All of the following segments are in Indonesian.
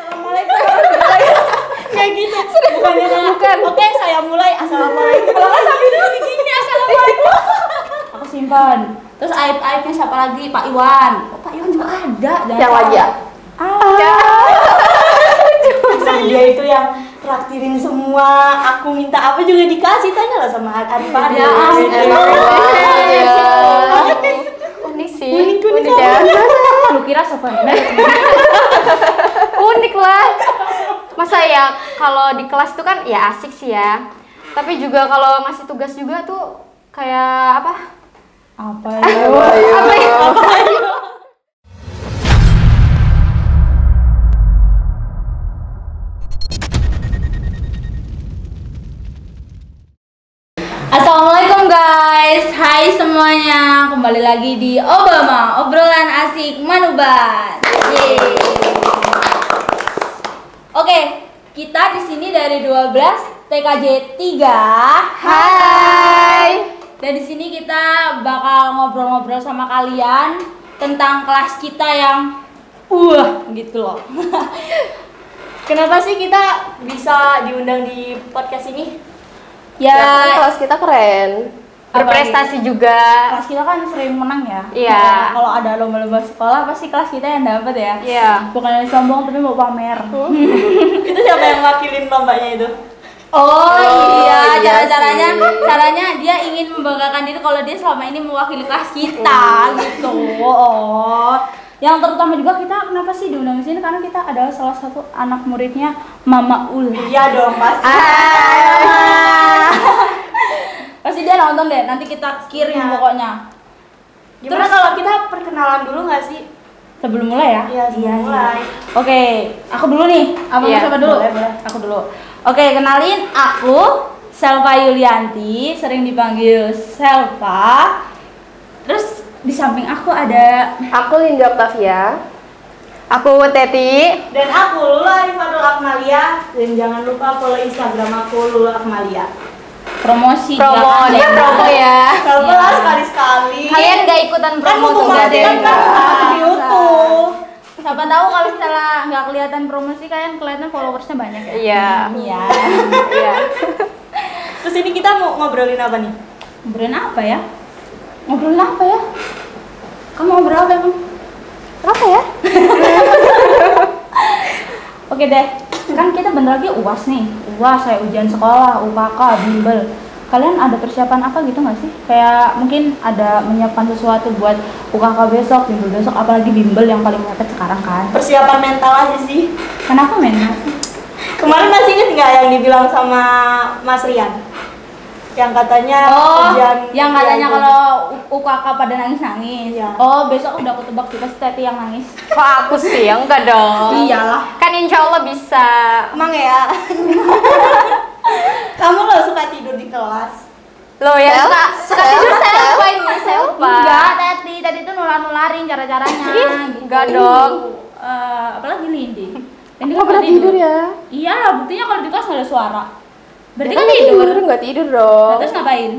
Assalamualaikum. Kayak gitu. Bukannya bukan. Oke, saya mulai. Assalamualaikum. Kalau nggak sambil dulu begini. Assalamualaikum. Aku simpan. Terus aib-aibnya siapa lagi? Pak Iwan. Oh, Pak Iwan juga ada. Yang lagi ya? Dia itu yang traktirin semua. Aku minta apa juga dikasih. Tanya lah sama Arif. Unik sih. Unik ya. Lu kira Sofana? Unik lah. Masa ya kalau di kelas tuh kan ya asik sih ya. Tapi juga kalau ngasih tugas juga tuh kayak apa? Apa ya? Assalamualaikum guys, hai semuanya, kembali lagi di Obama, obrolan asik Manuban. Yeay. Oke, kita di sini dari 12 TKJ 3. Hai. Dan di sini kita bakal ngobrol-ngobrol sama kalian tentang kelas kita yang gitu loh. Kenapa sih kita bisa diundang di podcast ini? Ya, kelas kita keren. Berprestasi juga. Kelas kita kan sering menang ya. Iya. Kalau ada lomba-lomba sekolah pasti kelas kita yang dapat ya. Iya. Bukan sombong tapi mau pamer. Itu siapa yang wakilin lombanya itu? Oh iya, iya caranya dia ingin membanggakan diri kalau dia selama ini mewakili kelas kita gitu. Oh. Yang terutama juga kita kenapa sih diundang di sini karena kita adalah salah satu anak muridnya Mama Ul. Iya dong, pasti. Pasti dia nonton deh, nanti kita kirim pokoknya. Gimana kalau kita perkenalan dulu nggak sih? Sebelum mulai ya? Iya, sebelum mulai. Oke, aku dulu nih. Apa Iya, siapa dulu? boleh. Aku dulu. Oke, kenalin aku Selva Yulianti, sering dipanggil Selva. Terus di samping aku ada Aku Linda Octavia. Aku Teti. Dan aku Lula Rifadul Akmalia. Dan jangan lupa follow Instagram aku Lula Akmalia. promosi Promo, dia promo ya. Kalau Iya. sekali-sekali. Kalian gak ikutan kan promo mau tuh gak kan ada. masih di YouTube. Siapa tahu kalau misalnya nggak kelihatan promosi kalian kelihatan followersnya banyak ya. Iya. Iya. Iya. Terus ini kita mau ngobrolin apa nih? Ngobrolin apa ya? Ngobrolin apa ya? Kamu ngobrol apa emang? Apa ya? Oke deh, kan kita bentar lagi UAS nih. UAS kayak ujian sekolah, UKK, bimbel. Kalian ada persiapan apa gitu nggak sih? Kayak mungkin ada menyiapkan sesuatu buat UKK besok, bimbel besok, apalagi bimbel yang paling mepet sekarang kan. Persiapan mental aja sih. Kenapa mental? Kemarin masih inget nggak yang dibilang sama Mas Rian? Yang katanya ujian. yang katanya kalau UKK pada nangis-nangis. Iya. Oh, besok udah aku tebak sih pasti Teti yang nangis. Kok aku sih? Enggak dong. Iyalah. Kan insya Allah bisa. Emang ya? Kamu lo suka tidur di kelas? Lo ya suka tidur Selva ini Selva. Enggak, Teti itu nular-nularin cara-caranya. Enggak dong. Apalagi Lindi. Lindi Nggak pernah tidur ya? Iya lah, buktinya kalau di kelas nggak ada suara. Berarti Ya kan tidur. Nggak tidur Nah, dong. terus ngapain?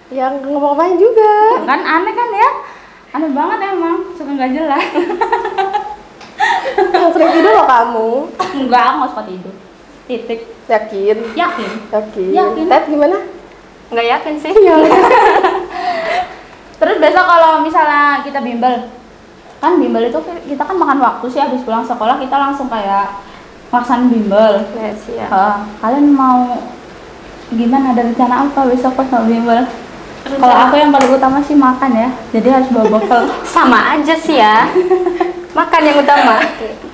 Ya nggak ngapa-ngapain juga. Kan aneh kan ya? Aneh banget emang, suka nggak jelas. Yang sering tidur lo kamu. Enggak, aku nggak suka tidur. Titik. Yakin? Yakin. Yakin. Ted gimana? Nggak yakin sih. Terus besok kalau misalnya kita bimbel, kan bimbel itu kita kan makan waktu sih habis pulang sekolah kita langsung kayak ngelaksanain bimbel. Yes, ya. Kalian mau gimana, ada rencana apa besok pas mau bimbel? Kalau aku yang paling utama sih makan ya, jadi harus bawa bekal. Sama aja sih ya. Makan yang utama.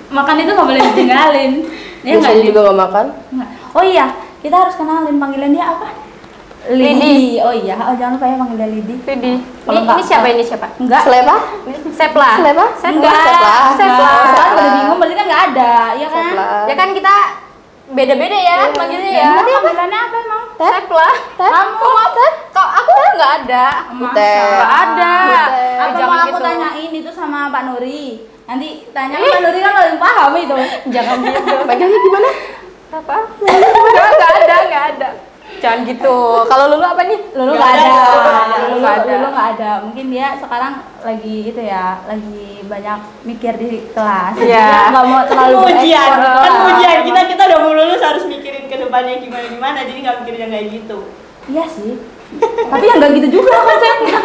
Makan itu nggak boleh ditinggalin. Ya nggak Biasanya Lid? juga nggak makan. Nggak. Oh iya, kita harus kenalin panggilan dia apa? Lidi. Oh iya, jangan lupa ya panggilnya Lidi. Lidi. Kalau Ini nggak- siapa ini siapa? Enggak. Sepla? Sepla. Enggak. Sepla. Enggak. Sepla. Kan pada bingung berarti kan nggak ada, ya kan? Sepla. Ya kan kita beda-beda ya manggilnya ya. Emang panggilannya apa emang? Sepla. Kamu Kok aku kan nggak ada. Masa? Nggak ada. Apa Jangan mau aku gitu. tanyain itu sama Pak Nuri? Nanti tanya ke Pak Nuri kan paling paham itu. Jangan gitu. Manggilnya gimana? Apa? Nggak ada. Jangan gitu. Kalau Lulu apa nih? Lulu Nggak nggak ada. ada. Lulu nggak ada. Mungkin dia sekarang lagi itu ya, lagi banyak mikir di kelas. Iya. Dia nggak mau terlalu ujian berekspor di kan kelas. ujian kita udah mau lulus harus mikirin ke depannya gimana jadi nggak mikirin yang kayak gitu. Iya sih. Tapi yang nggak gitu juga konsepnya.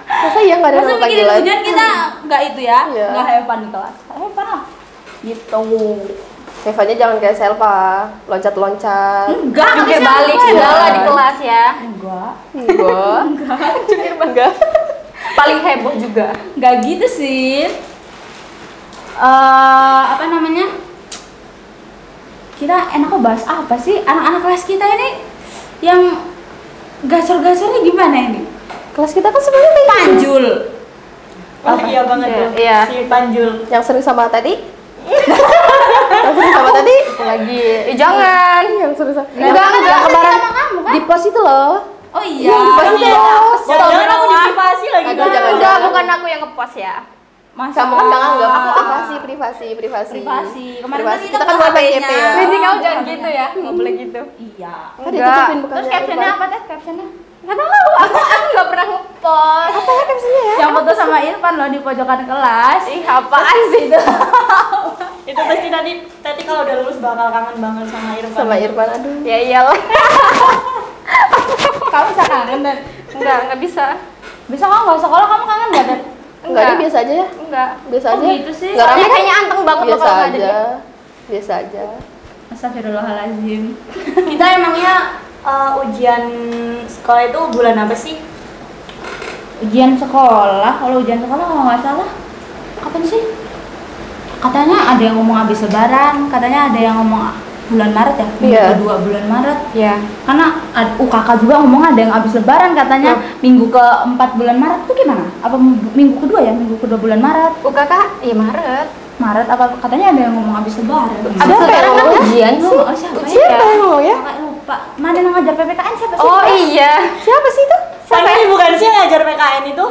Masa iya nggak ada Masa yang mikirin panggilan? ujian kita nggak itu ya, Iya. nggak have fun di kelas. Have fun lah. Gitu. Revanya jangan kayak Selva, loncat-loncat. Enggak, Jungkir harusnya balik enggak. segala di kelas ya. Enggak. Enggak. Jungkir bangga. Paling heboh juga. Nggak gitu sih. Apa namanya? Kita enaknya bahas apa sih? Anak-anak kelas kita ini yang gacor-gacornya gimana ini? Kelas kita kan sebenarnya kayak gitu. Panjul. Oh iya banget Iya, tuh iya. si Panjul. Yang sering sama tadi. Yang sering sama tadi. Lagi. Jangan. Yang sering sama. Enggak, kemarin sama kamu kan? di pos itu loh. Oh Iya, iya. di pos itu loh. Jangan aku di privasi lagi. Aduh, jangan. Udah, bukan aku yang ngepost ya. Masa Kamu kan jangan anggap aku privasi. Privasi. Kemarin Privasi. kan Kita kan bukan PKP ya. Nanti kamu jangan gitu ya. Enggak boleh gitu. Iya. Kan ditutupin bukan. Terus captionnya apa teh? Captionnya? Enggak tahu, aku enggak pernah ngepost. Apa ya captionnya ya? Yang foto sama Irfan loh di pojokan kelas. Ih, apaan sih itu? Itu pasti nanti kalau udah lulus bakal kangen banget sama Irfan. Sama Irfan, aduh. Ya iyalah. Kamu bisa kangen dan Enggak bisa. bisa kamu nggak sekolah kamu kangen nggak dan? Enggak, dia biasa aja ya. Enggak. Biasa Oh, aja. gitu sih. Enggak rame Soalnya kan? kayaknya anteng banget loh Biasa kalau nggak ada aja. dia. Biasa aja. Astagfirullahaladzim. Kita emangnya ujian sekolah itu bulan apa sih? Ujian sekolah, kalau ujian sekolah kalau nggak salah kapan sih? Katanya ada yang ngomong habis lebaran, katanya ada yang ngomong bulan Maret ya, minggu Iya. kedua bulan Maret. Iya. Karena UKK juga ngomong ada yang habis lebaran katanya minggu keempat bulan Maret itu gimana? Apa minggu kedua ya? Minggu kedua bulan Maret? UKK ya Maret. Maret apa katanya ada yang ngomong habis lebaran? Abis lebaran kan ujian sih. Oh, siapa Ujian ya? apa yang ngomong ya? Kakak lupa. Mana yang ngajar PPKN siapa sih? Oh iya. Siapa sih itu? Sama ini bukan sih yang ngajar PKN itu?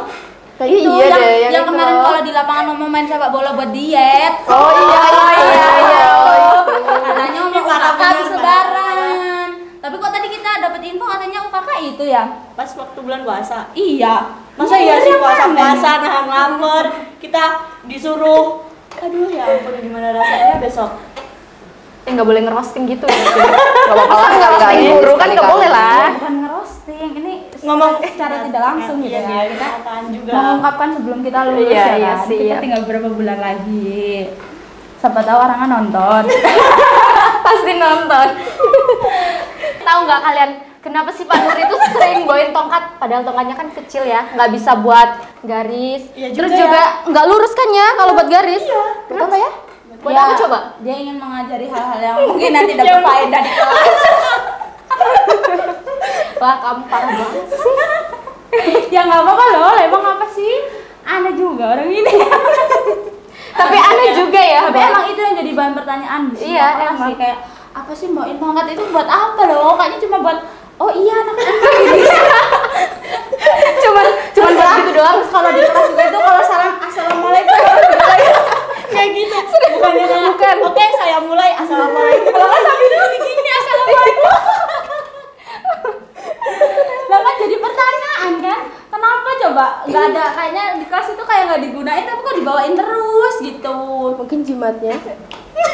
Itu Iya yang, deh, yang itu kemarin loh. kalau di lapangan ngomong main sepak bola buat diet. Oh iya. Katanya ngomong Itu UKK benar, habis lebaran. Tapi kok tadi kita dapat info katanya UKK itu ya? Pas waktu bulan puasa. Iya. Masa iya sih yang mana puasa-puasa nih? nahan lapar, kita disuruh aduh ya ampun gimana rasanya besok. Enggak boleh ngerosting gitu. Enggak apa-apa lah sekali-kali. Guru kan enggak boleh lah. Bukan ngerosting, ini Ngomong secara tidak langsung gitu iya, ya. Kita kenyataan juga. mengungkapkan sebelum kita lulus Iya, ya iya kan. sih, Kita iya. tinggal beberapa bulan lagi. Siapa tahu orangnya nonton. Pasti nonton. Tahu nggak kalian kenapa sih Pak Nur itu sering bawain tongkat padahal tongkatnya kan kecil ya, nggak bisa buat garis. Iya Terus juga juga nggak lurus kan ya kalau buat garis. Kenapa ya? Buat Ya, apa coba? Dia ingin mengajari hal-hal yang mungkin nanti dapat faedah di kelas. Wah kamu parah banget sih. Ya nggak apa-apa loh, emang apa sih? Aneh juga orang ini. Tapi aneh juga ya. Tapi emang itu yang jadi bahan pertanyaan di semua Iya, kelas emang. sih, kayak apa sih bawain tongkat itu buat apa loh? Kayaknya cuma buat oh iya anak-anak. cuman buat gitu doang. Terus kalau di kelas juga itu kalau salam assalamualaikum Kayak gitu. Bukannya kayak Bukan. oke saya mulai assalamualaikum. Kalau nggak sambil dulu begini assalamualaikum. Nah kan jadi pertanyaan kan, kenapa coba nggak ada kayaknya di kelas itu kayak nggak digunain tapi kok dibawain terus gitu. Mungkin jimatnya.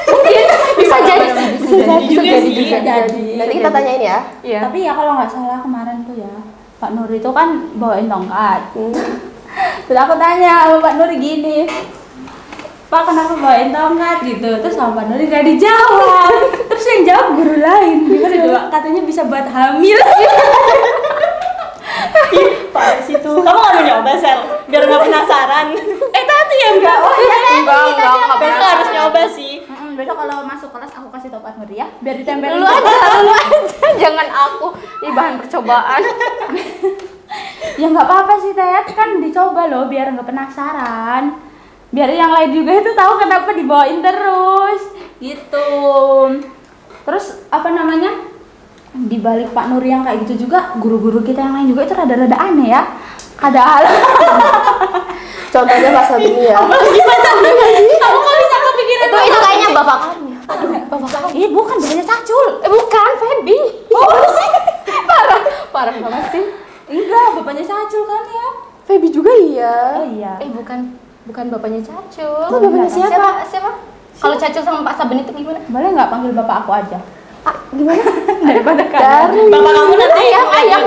Mungkin bisa jadi. Bisa jadi juga sih, bisa jadi. Nanti kita tanyain ya. Iya. Tapi ya kalau nggak salah kemarin tuh ya Pak Nur itu kan bawain tongkat. Terus aku tanya sama Pak Nur gini, Pak kenapa bawain tongkat gitu? Terus sama Pak Nur nggak dijawab. Terus yang jawab guru lain. Gimana coba? Katanya bisa buat hamil. Pas itu. Kamu nggak mau nyoba Sel? Biar nggak penasaran. Tadi ya enggak. Oh iya Enggak Besok harus nyoba sih. Besok kalau masuk kelas aku kasih tau Pak Nur ya, biar ditempelin. Lu aja, jangan aku. Ini bahan percobaan. Ya nggak apa-apa sih Tet, kan dicoba loh biar nggak penasaran. Biar yang lain juga itu tahu kenapa dibawain terus gitu. Terus apa namanya? Di balik Pak Nur yang kayak gitu juga, guru-guru kita yang lain juga itu rada-rada aneh ya. Ada hal. Contohnya bahasa dunia ya. Kamu kok bisa kepikiran Itu kayaknya bapak kamu. Aduh, bapak kamu. Ih, bukan bapaknya Cacul. Bukan, Feby. Oh, sih. Parah bapaknya Cacul kan ya? Feby juga iya. Oh iya. Bukan bapaknya Cacul. Itu bapaknya siapa? Siapa? Kalau Cacul sama Pak Saben itu gimana? Boleh nggak panggil bapak aku aja? Gimana? Daripada kalian. Darling. Bapak kamu nanti Ayang Ayang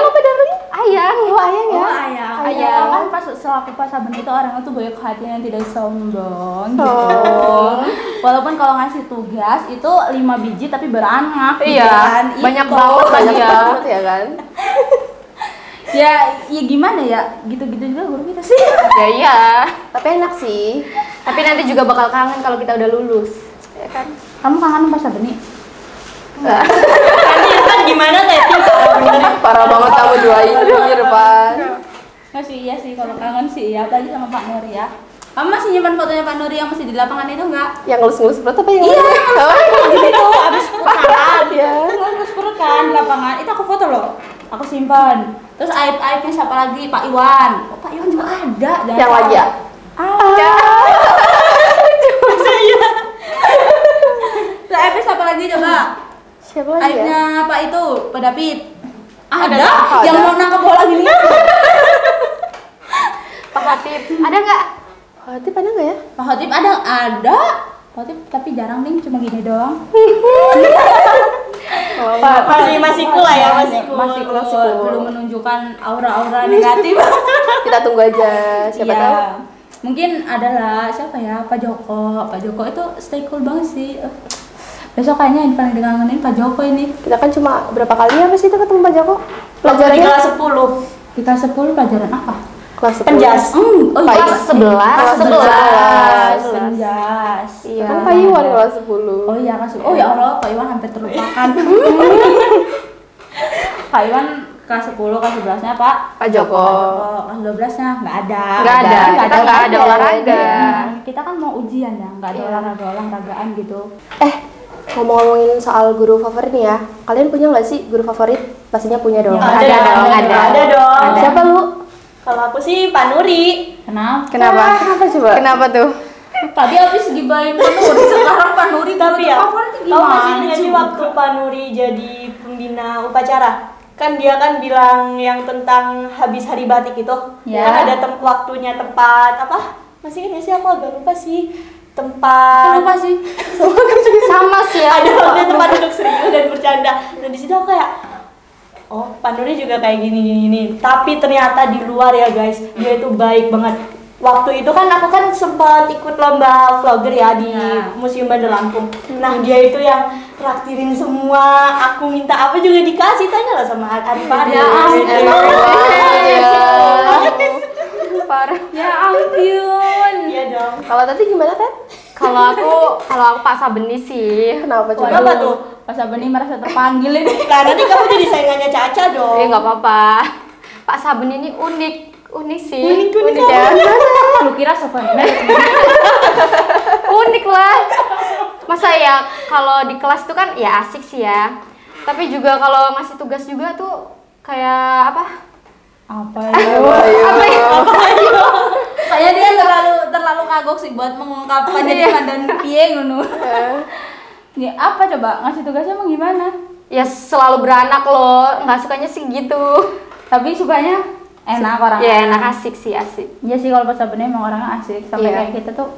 apa Darling? Ayang. Oh, Ayang ya. Oh ayang. Ayang. Kan pas selaku Pak Saben itu orangnya tuh banyak hati yang tidak sombong gitu. Oh. Walaupun kalau ngasih tugas itu 5 biji tapi beranak gitu Iya, kan. banyak Itu. banget Banyak ya. banget ya kan? Ya gimana ya? Gitu-gitu juga guru kita sih. Ya iya. Tapi enak sih. Tapi nanti juga bakal kangen kalau kita udah lulus. Ya kan? Kamu kangen Pak Saben nih? Kan Irfan gimana teh? Parah banget kamu dua ini, Irfan. Nggak sih, iya sih kalau kangen sih ya, apalagi sama Pak Nuri ya. Kamu masih nyimpan fotonya Pak Nuri yang masih di lapangan itu enggak? Yang ngelus-ngelus perut apa yang Iya, oh, gitu abis futsal. ya. Terus perut kan di lapangan. Itu aku foto loh. Aku simpan. Terus aib-aibnya siapa lagi? Pak Iwan. Oh, Pak Iwan juga ada. Yang lagi ya? Terus aibnya siapa lagi coba? Siapa lagi ya? Aibnya Pak itu, Pak David. Ada, Ada. yang mau nangkep bola gini. Pak Hatip, ada nggak? Hati pada nggak ya? Pak Hotip ada. Pak Hotip tapi jarang nih, cuma gini doang. Oh, Masih cool lah ya, masih cool. Masih cool. Masih cool. Belum menunjukkan aura-aura negatif. Kita tunggu aja. Siapa Iya. tahu? Mungkin adalah siapa ya? Pak Joko. Pak Joko itu stay cool banget sih. Besok kayaknya yang paling dikangenin Pak Joko ini. Kita kan cuma berapa kali apa sih kita ketemu Pak Joko? Di Pelajarannya? kelas 10. Di kelas 10 pelajaran apa? Kelas 10. Penjas. Oh Pak iya. Kelas 11. Kelas 11. 11. Penjas. Iya. Kan Pak Iwan kelas 10. Oh iya kelas. Oh ya Allah, Pak Iwan hampir terlupakan. Pak Iwan kelas 10, kelas 11-nya Pak Pak Joko. Kelas 12-nya nggak ada. Nggak ada. Kita nggak ada olahraga. Kita kan mau ujian ya, nggak ada Iya. olahragaan gitu. Ngomong-ngomongin soal guru favorit nih ya. Kalian punya nggak sih guru favorit? Pastinya punya dong. Ya, Ada dong, ada. Ada dong. Ada. Siapa lu? Kalau aku sih Pak Nuri. Kenapa? Kenapa? Kenapa coba? Kenapa tuh? Tadi habis gibahin Pak Nuri, sekarang Pak Nuri Tapi guru ya, favoritnya tahu nggak sih gimana jadi sih? waktu Pak Nuri jadi pembina upacara, kan dia kan bilang yang tentang habis hari batik itu, Ya. kan ada waktunya tempat apa? Masih ingat nggak sih, aku agak lupa sih tempat. Lupa sih. Sama sih ya. Ada waktunya tempat duduk serius dan bercanda. Dan di situ aku kayak, oh Pak Nuri juga kayak gini. Tapi ternyata di luar ya guys, dia itu baik banget. Waktu itu kan aku kan sempat ikut lomba vlogger ya di Museum Bandar Lampung. Nah dia itu yang traktirin semua. Aku minta apa juga dikasih. Tanya lah sama Arif Arif. Ya ampun. Parah. Ya ampun. Iya dong. Kalau tadi gimana, Ted? Kalau aku Pak Sabeni sih. Kenapa coba? Kenapa tuh? Pas Abani merasa terpanggil ini. Nah nanti kamu jadi saingannya Caca dong. Nggak apa-apa. Pak Sabeni ini unik sih. Unik ya. Lu kira sopan? Unik lah. Masa ya kalau di kelas tuh kan ya asik sih ya. Tapi juga kalau ngasih tugas juga tuh kayak apa? Apa ya? Kayak dia terlalu kagok sih buat mengungkapkan jadi dan piye ngono. Ya apa coba ngasih tugasnya emang gimana? Ya selalu beranak loh. Nggak sukanya sih gitu. Tapi sukanya enak orangnya. Ya enak asik sih asik. Iya sih kalau pas Abani emang orangnya asik. Sampai Iya. kayak kita tuh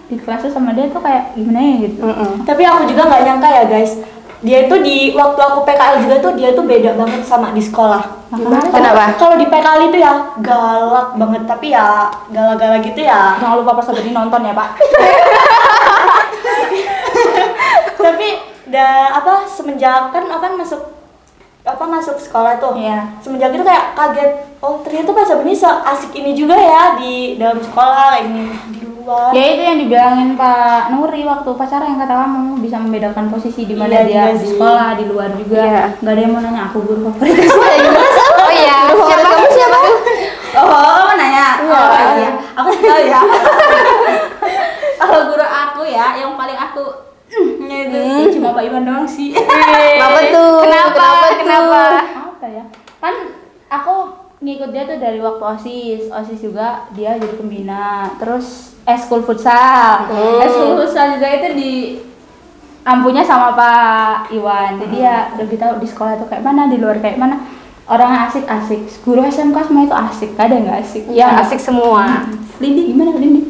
di kelasnya sama dia tuh kayak gimana ya gitu. Tapi aku juga nggak nyangka ya guys. Dia itu di waktu aku PKL juga tuh dia tuh beda banget sama di sekolah. Gimana? Kenapa? Kalau di PKL itu ya galak banget, tapi ya galak-galak gitu ya. Jangan lupa pas Abani nonton ya Pak. Tapi semenjak kan akan masuk sekolah tuh. Iya. Semenjak itu kayak kaget. Oh ternyata Pak Sabeni asik ini juga ya di dalam sekolah ini di luar. Ya itu yang dibilangin Pak Nuri waktu pacara yang kata kamu bisa membedakan posisi di mana Iya dia juga di sih. sekolah, di luar juga. Iya. Nggak ada yang mau nanya aku guru favorit. Oh iya. Siapa kamu siapa tuh? Oh, nanya. Iya. Oh iya. Aku sih tahu ya. Kalau guru aku ya, yang paling aku itu cuma Pak Iwan doang sih. Kenapa tuh? Kenapa? Apa ya? Kan aku ngikut dia tuh dari waktu OSIS juga dia jadi pembina. Terus eskul futsal. Eskul futsal juga itu di ampunya sama Pak Iwan. Jadi ya lebih tahu di sekolah tuh kayak mana, di luar kayak mana. orang asik-asik. Guru SMK semua itu asik, ada nggak asik? Ya asik semua. Lindi gimana Lindi?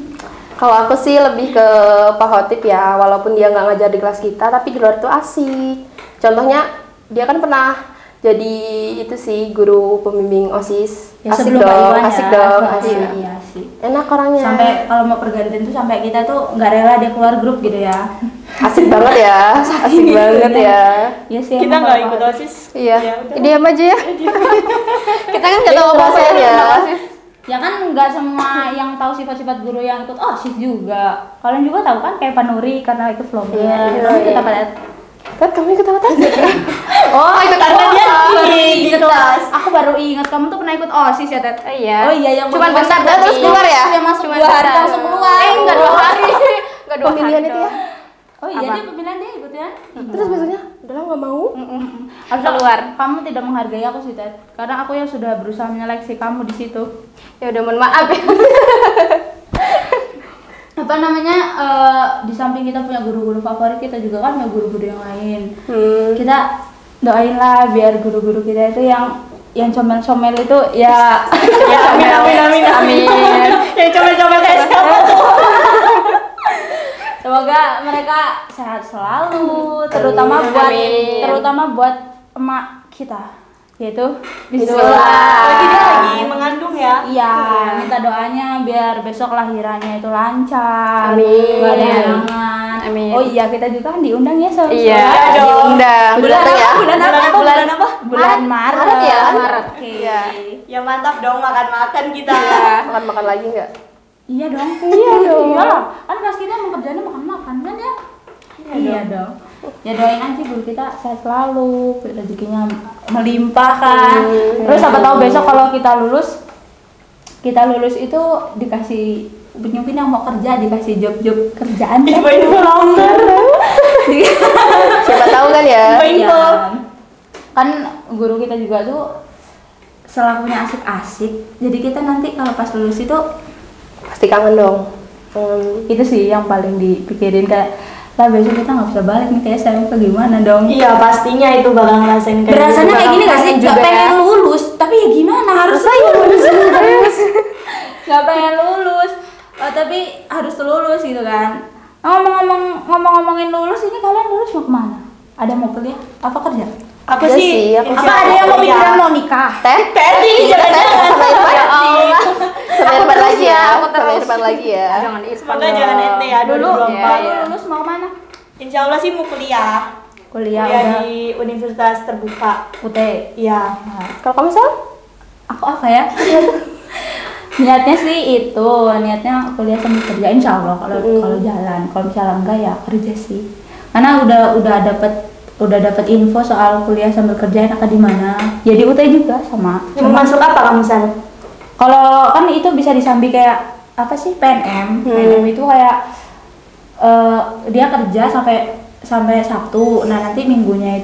Kalau aku sih lebih ke Pak Hotip ya, walaupun dia nggak ngajar di kelas kita, tapi di luar itu asik. Contohnya dia kan pernah jadi itu sih guru pembimbing OSIS. Ya, asik sebelum Pak dong, Iwan asik ya. dong, Oh, asik. iya, asik. Enak orangnya. Sampai kalau mau pergantian tuh sampai kita tuh nggak rela dia keluar grup gitu ya. Asik banget ya, asik banget ya. Ya sih. Kita emang nggak kalau ikut Pak- OSIS. Iya, udah. diam aja ya. Kita kan nggak Dia tahu apa-apa ngerasain ya. Ya kan nggak semua yang tahu sifat-sifat guru yang ikut OSIS juga. Kalian juga tahu kan kayak Pak Nuri karena ikut vlogger. Iya, Kamu ikut iya. apa Ted? Ted, kamu ikut apa tadi? Oh, ikut Karena dia di Ikut kelas. Aku baru ingat kamu tuh pernah ikut OSIS ya Ted? Iya. Oh iya yang Cuman buat bentar masak terus berarti. keluar ya? Yang masuk Cuman 2 hari bentar. langsung keluar. Enggak 2 hari. Enggak 2 hari. Pemilihan itu ya? Oh iya Apa? dia pemilihan dia ikut ya. Terus besoknya, udah lah nggak mau. Harus Keluar. Kamu tidak menghargai aku sih Ted. Karena aku yang sudah berusaha menyeleksi kamu di situ. Ya udah mohon maaf ya. Apa namanya di samping kita punya guru-guru favorit, kita juga kan punya guru-guru yang lain. Kita doain lah biar guru-guru kita itu yang comel-comel itu ya Ya amin. Yang coba-coba kayak siapa tuh? semoga mereka sehat selalu, terutama buat Amin. terutama buat emak kita, yaitu Bismillah. Lagi dia lagi mengandung ya. Iya, minta doanya biar besok lahirannya itu lancar, Amin. nggak ada halangan. Amin. Oh iya, kita juga kan diundang ya sama Iya, Diundang. Bulan Datang ya. apa? Bulan apa? Bulan apa? Bulan Maret. Maret ya? Maret. Oke. Iya. Ya mantap dong makan-makan kita. Makan-makan lagi nggak? Iya dong. Iya dong. Iya. Kan kelas kita emang kerjanya makan-makan kan ya? Iya dong. Ya doain aja guru kita sehat selalu, rezekinya melimpah kan. Terus siapa tahu besok kalau kita lulus itu dikasih mungkin yang mau kerja dikasih job kerjaan kan? Infoin vlogger. Siapa tahu kan ya? Info. Kan guru kita juga tuh selakunya asik-asik. Jadi kita nanti kalau pas lulus itu Pasti kangen dong. itu sih yang paling dipikirin kayak lah besok kita nggak bisa balik nih kayak SMK gimana dong. Iya pastinya itu bakal ngerasain kayak Berasanya gitu. kayak gini gak sih? juga Gak pengen ya. lulus, tapi ya gimana harus lulus. Gak pengen lulus, tapi harus lulus gitu kan. Ngomongin lulus, ini kalian lulus mau kemana? Ada mau kuliah? Apa kerja? Apa Iya sih? sih, aku Apa sih ada yang mau kuliah? pikiran mau nikah? Teh? Teddy, jangan-jangan. Sama Irfan. Ya Allah. Sama Irfan terus lagi ya, ya. aku Sama terus. Irfan lagi ya. Jangan di Semoga jangan ente ya Dulu, 2024. kalau lulus mau kemana? Insya Allah sih mau kuliah. Kuliah Kuliah udah di universitas terbuka. UT. Iya. Kalau kamu Sal? Aku apa ya? Niatnya sih itu, niatnya kuliah sambil kerja insya Allah kalau jalan. Kalau misalnya enggak ya kerja sih. Karena udah dapat info soal kuliah sambil kerja enaknya di mana. Ya di UT juga sama. Mau masuk apa kamu San? Kalau kan itu bisa disambi kayak apa sih PNM? PNM itu kayak dia kerja sampai Sabtu. Nah, nanti minggunya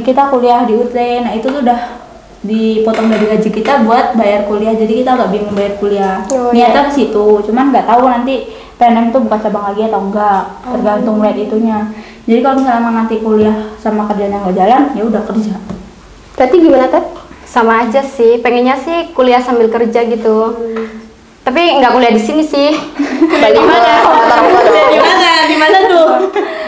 kita kuliah di UT. Nah, itu tuh udah dipotong dari gaji kita buat bayar kuliah. Jadi kita nggak bingung bayar kuliah. Oh, Niatnya ke situ. Cuman nggak tahu nanti PNM tuh buka cabang lagi atau enggak. Tergantung lihat itunya. Jadi kalau misalnya emang nanti kuliah sama kerjanya nggak jalan, ya udah kerja. Berarti gimana Teh? Sama aja sih, pengennya sih kuliah sambil kerja gitu. Tapi nggak kuliah di sini sih. Balik mana? Di mana? Di mana tuh?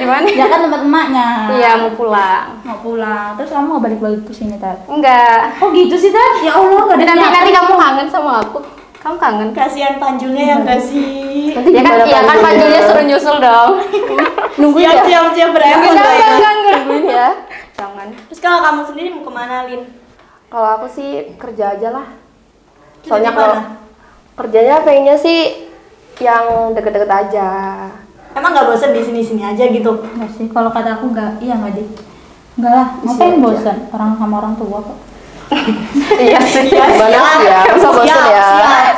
Di mana? Ya kan tempat emaknya. Iya, mau pulang. Mau pulang. Terus kamu nggak balik-balik ke sini, Tat? Enggak. Oh gitu sih, Tat? Ya Allah, nggak ada Nanti kamu kangen sama aku. Kamu kangen? Kasihan Panjulnya yang kasih. Nanti Ya kan, gimana iya kan Panjulnya? panjulnya suruh nyusul dong. Nungguin ya? Siap-siap berefort lah ya. Nungguin ya? Jangan. Terus kalau kamu sendiri mau kemana Lin? Kalau aku sih kerja aja lah. Kerja Soalnya di kalau mana? kerjanya pengennya sih yang deket-deket aja. Emang nggak bosan di sini-sini aja gitu? Enggak sih, kalau kata aku enggak, iya enggak deh. Enggak lah, ngapain aja. bosan? Orang sama orang tua kok. Iya sih. Gimana sih ya? Masa bosen ya? Siap.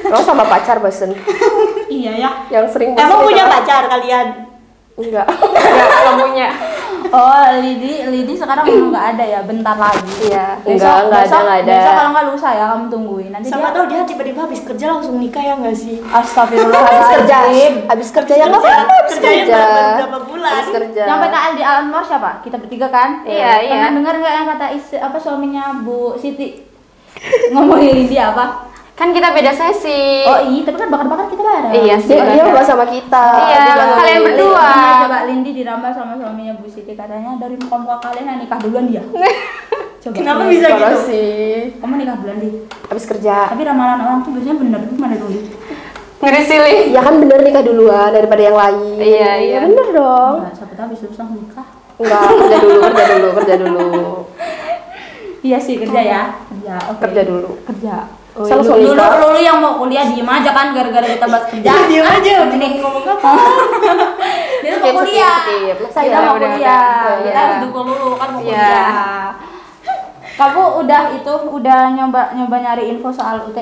Lo sama pacar bosen? Iya ya. Yang sering bosen Emang itu punya apa? pacar kalian? Enggak. Enggak, kamu punya. Oh, Lidi sekarang memang nggak ada ya, bentar lagi. Iya, Besok nggak ada. Besok kalau nggak lusa ya, kamu tungguin. Nanti Siapa dia tahu dia tiba-tiba habis kerja langsung nikah ya nggak sih? Astagfirullahaladzim. Habis kerja ya nggak apa-apa, habis Kerjanya kerja. baru berapa bulan? Habis kerja. Yang PKL di Al-Anwar siapa? Kita bertiga kan? Iya, iya. Pernah dengar nggak yang kata suaminya Bu Siti ngomongin Lidi apa? Kan kita beda sesi. Oh iya, tapi kan bakar-bakar kita bareng. Iya sih. Dia nggak sama kita. Iya, Dia nggak kalian milih. berdua. Iya, coba Lindi dirambah sama suaminya Bu Siti, katanya dari muka-muka kalian yang nikah duluan dia. Coba. Kenapa bisa Parah gitu? sih. Kamu nikah duluan di. Habis kerja. Tapi ramalan orang tuh biasanya bener, gimana dong Di? Ngeri silih. Ya kan bener nikah duluan daripada yang lain. Iya, iya. Ya bener dong. Enggak, siapa tahu habis lulus langsung nikah. Enggak, kerja dulu. Iya sih, kerja ya. Kerja, oke. Kerja dulu. Kerja. Oh, Selalu iya, dulu, nikah. lu yang mau kuliah diem aja kan gara-gara kita bahas kerja. Diam aja, Mending ngomong apa? Dia Skip, mau kuliah. skip. Saya Iya, mau udah, kuliah. udah. Kita Iya. harus dukung dulu kan mau Iya. kuliah. Kamu udah nyoba nyari info soal UT.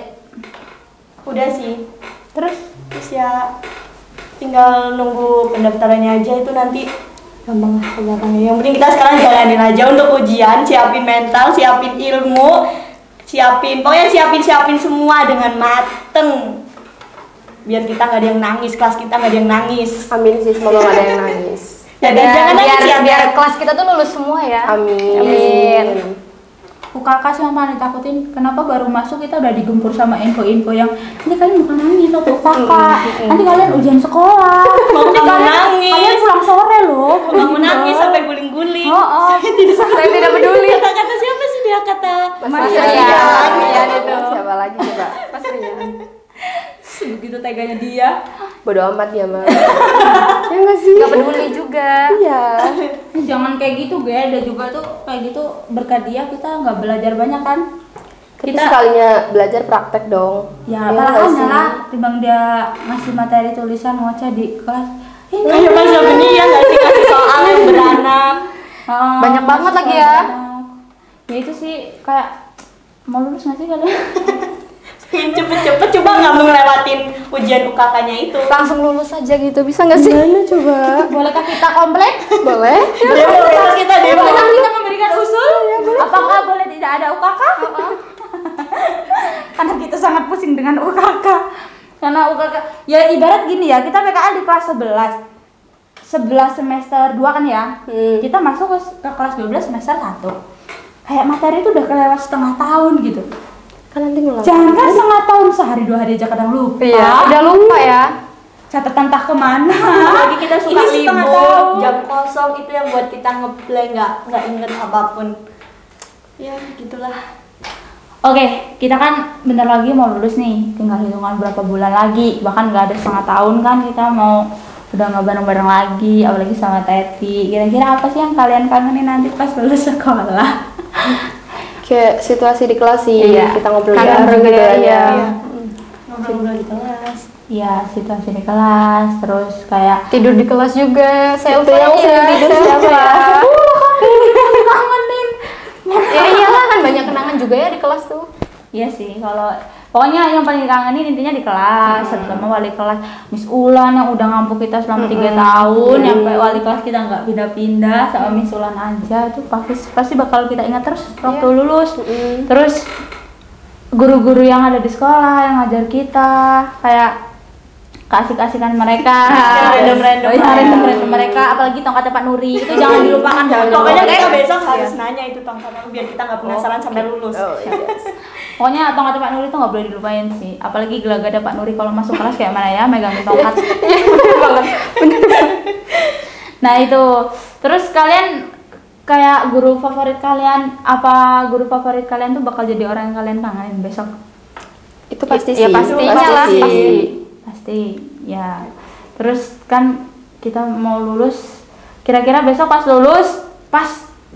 Udah sih. Terus Terus ya tinggal nunggu pendaftarannya aja, itu nanti gampang lah belakangnya. Yang penting kita sekarang jalanin aja untuk ujian, siapin mental, siapin ilmu, pokoknya siapin semua dengan mateng. Biar kita nggak ada yang nangis, kelas kita nggak ada yang nangis. Amin sih, semoga gak ada yang nangis. Jangan nangis ya, biar kelas kita tuh lulus semua ya. Amin. Amin. UKK sih yang paling ditakutin, kenapa baru masuk kita udah digempur sama info-info yang nanti kalian bukan nangis waktu UKK, nanti kalian ujian sekolah, nanti nangis. kalian pulang sore loh, Mau menangis sampai guling-guling. Oh, Saya tidak peduli. Kata siapa sih dia kata? Mas Rian. Rian itu. Siapa lagi coba? Mas Rian. begitu teganya dia. Bodo amat ya mah. Ya nggak sih? Gak peduli juga. Iya. Jangan kayak gitu, gue ada juga tuh kayak gitu berkat dia kita nggak belajar banyak kan. Kita sekalinya belajar praktek dong. Ya, nggak malahan sih? lah timbang dia ngasih materi tulisan ngoceh di kelas. Ini Ayo Mas Yobeni ya nggak sih kasih soal yang beranak. Oh, Banyak banget lagi ya. Ya itu sih kayak mau lulus nggak sih kalian? Pengen cepet-cepet coba nggak mau ngelewatin ujian UKK-nya itu. Langsung lulus aja gitu, bisa nggak sih? Gimana coba? Bolehkah kita komplain? Boleh? Demo besok kita demo. Bolehkah kita memberikan usul? Apakah boleh tidak ada UKK? Karena kita sangat pusing dengan UKK. Karena UKK, ya ibarat gini ya, kita PKL di kelas 11 semester 2 kan ya. Kita masuk ke kelas 12 semester 1. Kayak materi itu udah kelewat setengah tahun gitu. Kan nanti ngulang. Jangan kan setengah tahun, sehari 2 hari aja kadang lupa. Iya, udah lupa ya. Catatan entah kemana. Lagi kita suka Ini setengah libur, tahun. jam kosong itu yang buat kita ngeplay nggak inget apapun. Ya gitulah. Oke, kita kan bentar lagi mau lulus nih, tinggal hitungan berapa bulan lagi, bahkan nggak ada setengah tahun kan kita mau udah nggak bareng-bareng lagi, apalagi sama Teti. Kira-kira apa sih yang kalian kangenin nanti pas lulus sekolah? Kayak situasi di kelas sih. Iya. Kita ngobrol Kangen bareng juga gitu ya, aja. iya. Ngobrol-ngobrol di kelas. Iya, situasi di kelas, terus kayak Tidur di kelas juga. Saya Itu yang sering tidur siapa ya? kangenin. Ya iyalah, kan banyak kenangan juga ya di kelas tuh. Iya sih, kalau pokoknya yang paling kangenin intinya di kelas, terutama wali kelas Miss Ulan yang udah ngampu kita selama 3 tahun, sampai wali kelas kita nggak pindah-pindah sama Miss Ulan aja, itu pasti bakal kita ingat terus waktu lulus. Terus guru-guru yang ada di sekolah yang ngajar kita, kayak keasik-asikan mereka, random mereka, apalagi tongkatnya Pak Nuri itu jangan dilupakan. Pokoknya kita besok harus nanya itu tongkatnya biar kita nggak penasaran sampai lulus. Oh iya. Pokoknya tongkatnya Pak Nuri itu nggak boleh dilupain sih, apalagi gelagatnya Pak Nuri kalau masuk kelas kayak mana ya, megangin tongkat. Nah itu, terus kalian kayak guru favorit kalian, apa guru favorit kalian tuh bakal jadi orang yang kalian kangenin besok? Itu pasti Ya, sih. pastinya Pasti lah, sih. Pasti, ya. Terus kan kita mau lulus, kira-kira besok pas lulus,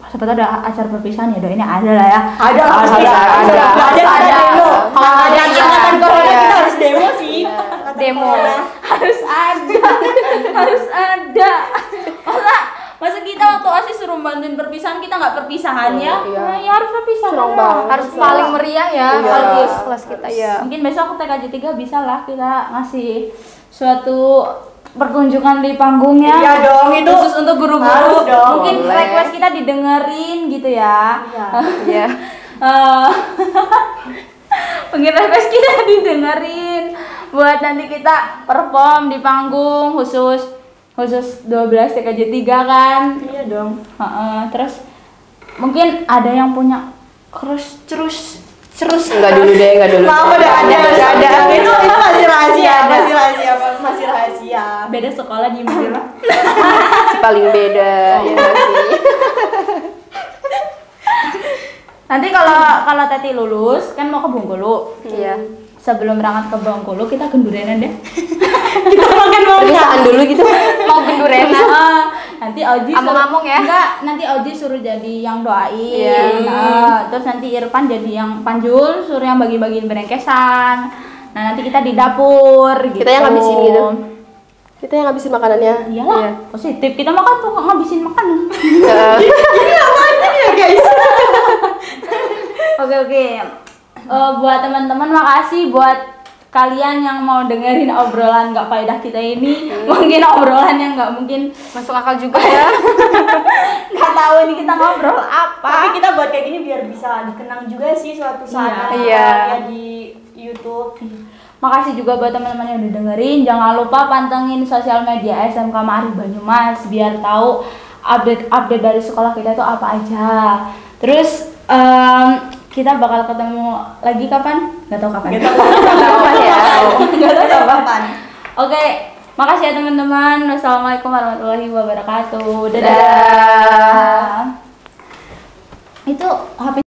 siapa tahu ada acara perpisahan ya, doainnya ada lah ya. Ada demo. Kalau ada angkatan corona kita harus demo sih. Demo. Harus ada. Masa kita waktu ASIS suruh bantuin perpisahan, kita nggak perpisahan ya? Iya. Nah, ya harus perpisahan. Serong lah. banget. Harus paling meriah ya, Iya. harus kelas kita. Iya. Mungkin besok TKJ 3 bisa lah kita ngasih suatu pertunjukan di panggungnya. Iya dong, itu khusus untuk guru-guru. harus dong. Mungkin Boleh. request kita didengerin gitu ya. Iya. Mungkin request kita didengerin buat nanti kita perform di panggung khusus 12 TKJ 3 kan. Iya dong. Terus mungkin ada yang punya terus Enggak dulu deh, enggak dulu. Mau udah ada. Itu masih rahasia, Ada. masih rahasia. beda sekolah di mana. Si paling beda ya nggak sih. Nanti kalau Teti lulus kan mau ke Bengkulu. Iya. Sebelum berangkat ke Bengkulu kita gendurenan deh. Kita makan mau Perpisahan dulu gitu. Mau gendurenan. Nanti Oji Among-among ya? Enggak, nanti Oji suruh jadi yang doain. Iya. Terus nanti Irfan jadi yang panjul, suruh yang bagi-bagiin berengkesan. Nah, nanti kita di dapur gitu. Kita yang ngabisin gitu. Kita yang ngabisin makanannya. Iyalah, Iya. positif. Kita makan tuh ngabisin makanan. ya guys. Oke. Buat teman-teman makasih buat kalian yang mau dengerin obrolan nggak faedah kita ini. Mungkin obrolan yang nggak mungkin Masuk akal juga ya. nggak tahu ini kita ngobrol apa. Tapi kita buat kayak gini biar bisa dikenang juga sih suatu saat Iya. ya di YouTube. Makasih juga buat teman-teman yang udah dengerin. Jangan lupa pantengin sosial media SMK Ma'arif Banyumas biar tahu update dari sekolah kita itu apa aja. Terus kita bakal ketemu lagi kapan? Nggak tahu kapan. Nggak tahu kapan. Oke, makasih ya teman-teman. Wassalamualaikum warahmatullahi wabarakatuh. Dadah. Dadah. Itu HP